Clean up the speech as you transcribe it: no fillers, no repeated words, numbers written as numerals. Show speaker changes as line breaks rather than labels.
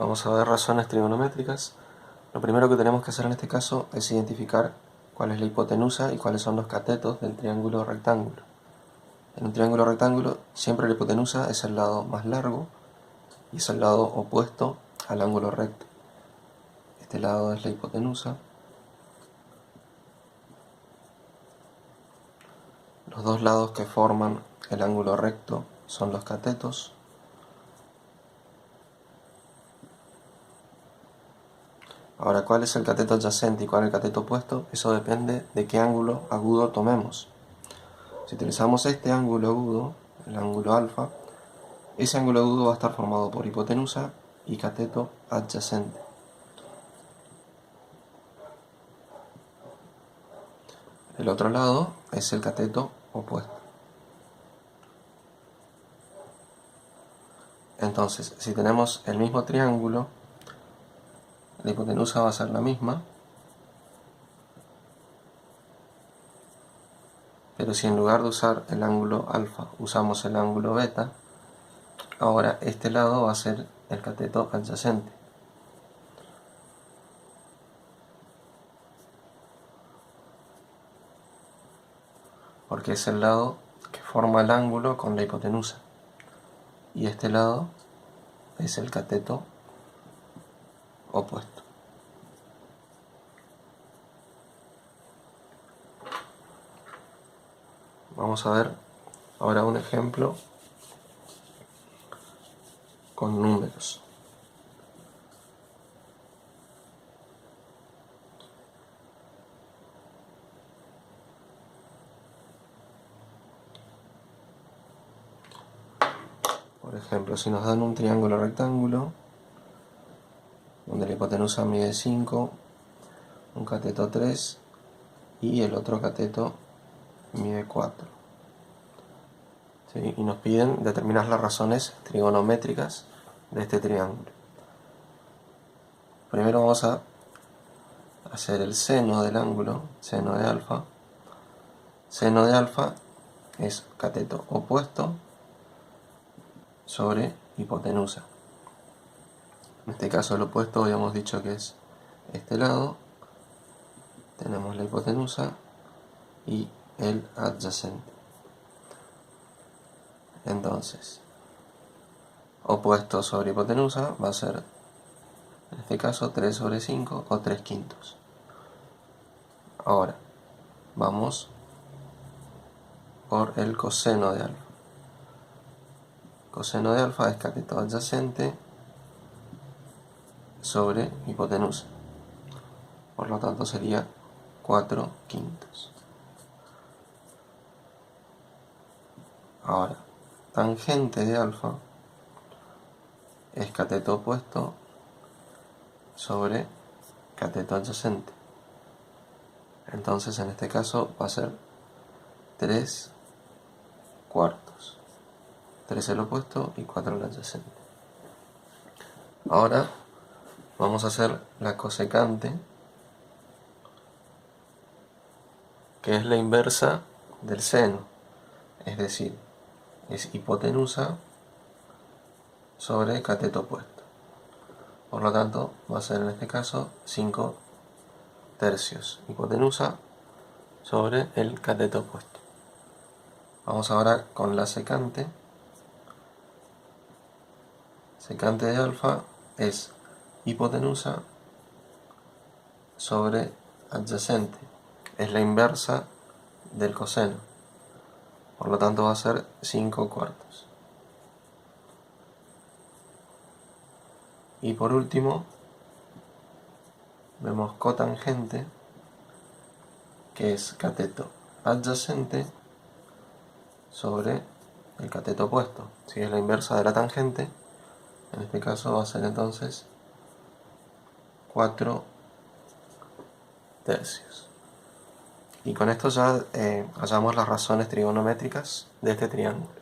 Vamos a ver razones trigonométricas. Lo primero que tenemos que hacer en este caso es identificar cuál es la hipotenusa y cuáles son los catetos del triángulo rectángulo. En un triángulo rectángulo siempre la hipotenusa es el lado más largo y es el lado opuesto al ángulo recto. Este lado es la hipotenusa. Los dos lados que forman el ángulo recto son los catetos. Ahora, ¿cuál es el cateto adyacente y cuál es el cateto opuesto? Eso depende de qué ángulo agudo tomemos. Si utilizamos este ángulo agudo, el ángulo alfa, ese ángulo agudo va a estar formado por hipotenusa y cateto adyacente. El otro lado es el cateto opuesto. Entonces, si tenemos el mismo triángulo, la hipotenusa va a ser la misma, pero si en lugar de usar el ángulo alfa usamos el ángulo beta, ahora este lado va a ser el cateto adyacente. Porque es el lado que forma el ángulo con la hipotenusa. Y este lado es el cateto opuesto. Vamos a ver ahora un ejemplo con números. Por ejemplo, si nos dan un triángulo rectángulo, donde la hipotenusa mide 5, un cateto 3 y el otro cateto mide 4. ¿Sí? Y nos piden determinar las razones trigonométricas de este triángulo. Primero vamos a hacer el seno del ángulo, seno de alfa. Seno de alfa es cateto opuesto sobre hipotenusa. En este caso el opuesto habíamos dicho que es este lado. Tenemos la hipotenusa y el adyacente. Entonces, opuesto sobre hipotenusa va a ser, en este caso, 3 sobre 5 o 3 quintos. Ahora, vamos por el coseno de alfa. Coseno de alfa es cateto adyacente sobre hipotenusa. Por lo tanto sería 4 quintos. Ahora, tangente de alfa es cateto opuesto sobre cateto adyacente. Entonces en este caso va a ser 3 cuartos. 3 el opuesto y 4 el adyacente. Ahora vamos a hacer la cosecante, que es la inversa del seno, es decir, es hipotenusa sobre cateto opuesto. Por lo tanto, va a ser en este caso 5 tercios, hipotenusa sobre el cateto opuesto. Vamos ahora con la secante. Secante de alfa es hipotenusa sobre adyacente. Es la inversa del coseno. Por lo tanto va a ser 5 cuartos. Y por último, vemos cotangente, que es cateto adyacente sobre el cateto opuesto. Si es la inversa de la tangente, en este caso va a ser entonces 4 tercios. Y con esto ya hallamos las razones trigonométricas de este triángulo.